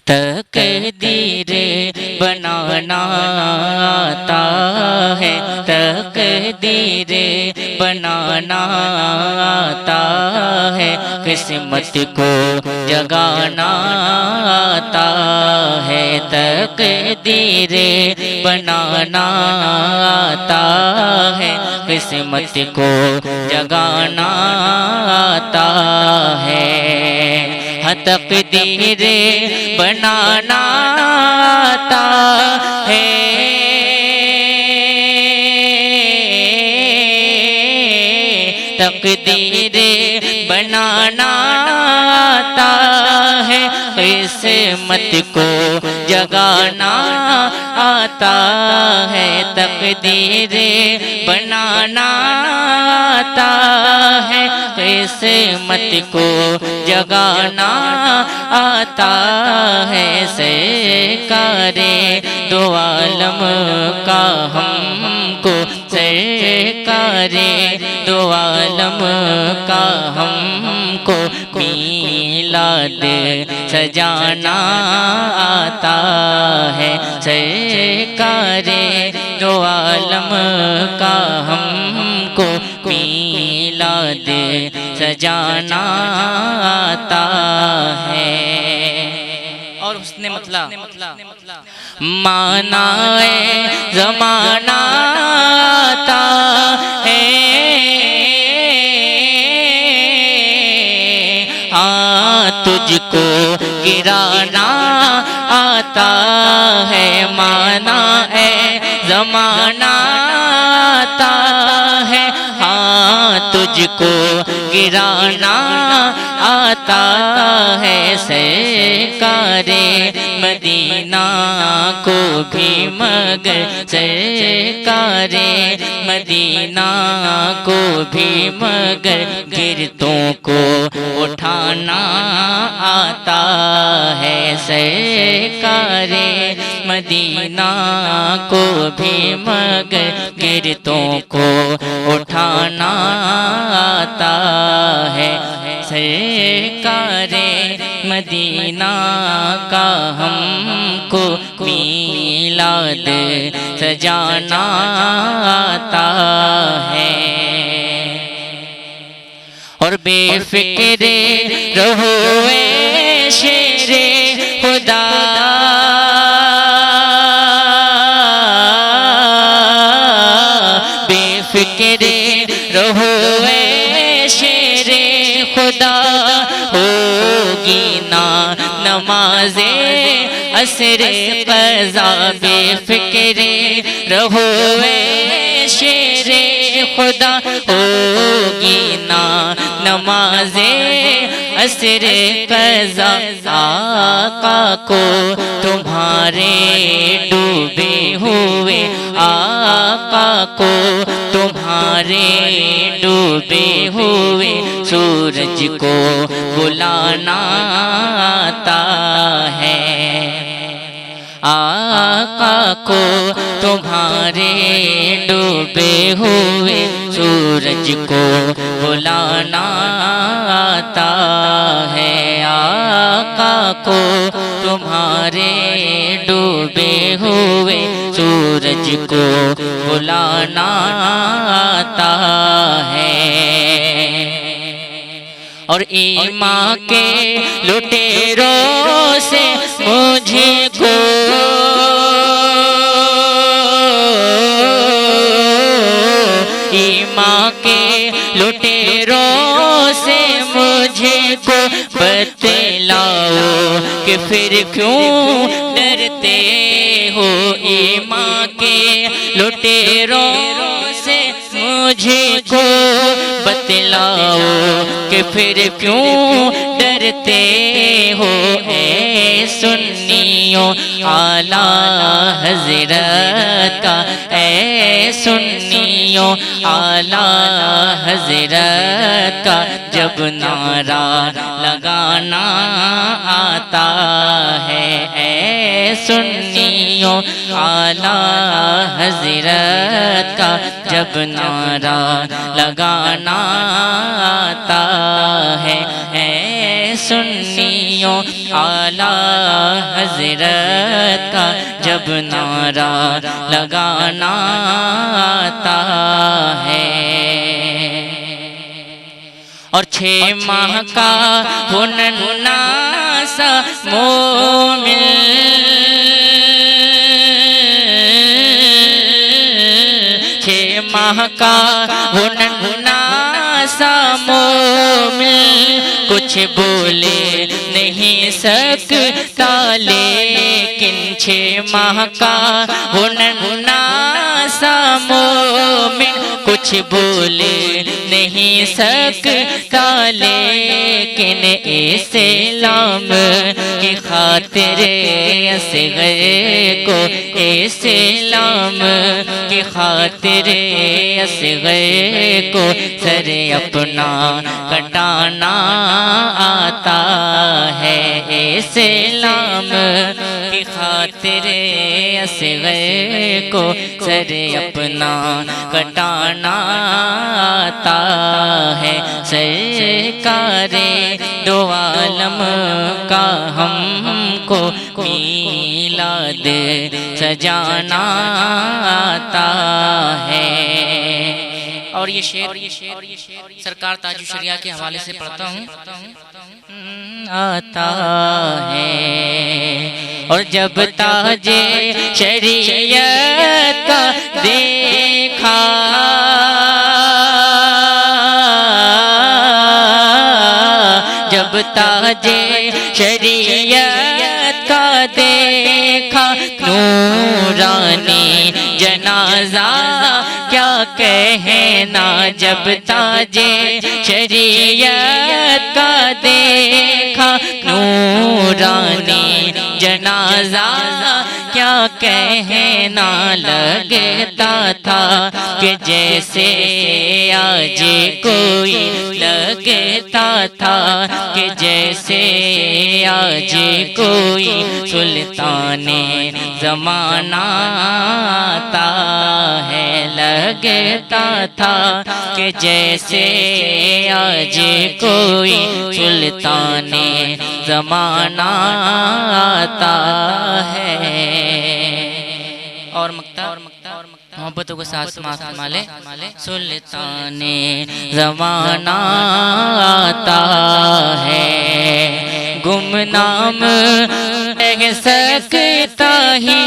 تقدیر بنانا آتا ہے، تقدیر بنانا آتا ہے، قسمت کو جگانا آتا ہے، تقدیر بنانا آتا ہے، قسمت کو جگانا آتا ہے، تقدیر بنانا آتا ہے، تقدیر بنانا آتا ہے، قسمت کو جگانا آتا ہے، تقدیر بنانا آتا ہے، قسمت کو جگانا آتا ہے، سرکار دو عالم کا ہم کو، سرکار دو عالم کا ہم کو میلاد سجانا آتا ہے، سرکار دو عالم کا ہم کو میلاد سجانا آتا ہے۔ اور اس نے مانا زمانہ آتا ہے، ہاں تجھ کو گرانا آتا ہے، مانا زمانہ آتا ہے، ہاں تجھ کو گرانا آتا ہے، سرکار مدینہ کو بھی مگر، سرکار مدینہ کو بھی مگر گرتوں کو اٹھانا آتا ہے، سرکار مدینہ کو بھی مگر گرتوں کو اٹھانا آتا ہے، سرکار مدینہ کا ہم کو میلاد سجانا آتا ہے، اور بے فکر رہو اے شیر خدا، بے فکر رہو اے شیر خدا، ہوگی نا نماز عصر قضا، بے فکر رہو اے شیر خدا، ہوگی نا نماز عصر قضا، آقا کو تمہارے ڈوبے ہوئے، آقا کو تمہارے ڈوبے ہوئے سورج کو بلانا آتا ہے، آقا کو تمہارے ڈوبے ہوئے سورج کو بلانا آتا ہے، آقا کو تمہارے ڈوبے ہوئے سورج کو بلانا آتا ہے، اور ایمان کے لٹیروں سے مجھے کو ایمان کے لٹیروں سے مجھے کو بتلاؤ کہ پھر کیوں ڈرتے ہو، ایمان کے لٹیروں سے مجھے کو بتلاؤ کہ پھر کیوں ڈرتے ہو، اے سنیوں اعلیٰ حضرت کا، اے سنیوں اعلیٰ حضرت کا جب نعرہ لگانا آتا ہے، اے سنیوں اعلیٰ حضرت کا جب نعرہ لگانا آتا ہے، اے سنیوں حبشیوں اعلیٰ حضرت کا جب نعرہ لگانا آتا ہے، اور 6 ماہ کا وہ ننھا سا مومن 6 ماہ کا وہ ننھا سا مومن کچھ بولے نہیں سکتا، لیکن 6 ماہ کا وہ ننھا سا مومن کچھ بولے نہیں سکتا، لیکن اسلام کی خاطر اصغر کو، اسلام کی خاطر اصغر کو سر اپنا کٹانا آتا ہے، اسلام کی خاطر اصغر کو سر اپنا کٹانا آتا ہے، سرکار دو عالم کا ہم کو میلاد سجانا آتا ہے۔ اور یہ شعر سرکار تاج الشریعہ کے حوالے سے پڑھتا ہوں، آتا ہے، اور جب تاج شریعت کا دیکھا جب تاج شریعت کا دیکھا نورانی جنازہ کیا کہنا، جب تاج شریعت کا دیکھا نورانی جنازہ کیا کہنا، لگتا تھا کہ جیسے آج کوئی، لگتا تھا کہ جیسے آج کوئی سلطان زمانہ آتا ہے، لگتا تھا کہ جیسے آج کوئی سلطان زمانہ آتا ہے۔ اور مقطع محبتوں کے ساتھ سماعت فرما لے، سلطان زمانہ آتا ہے، گمنام رہ سکتا ہی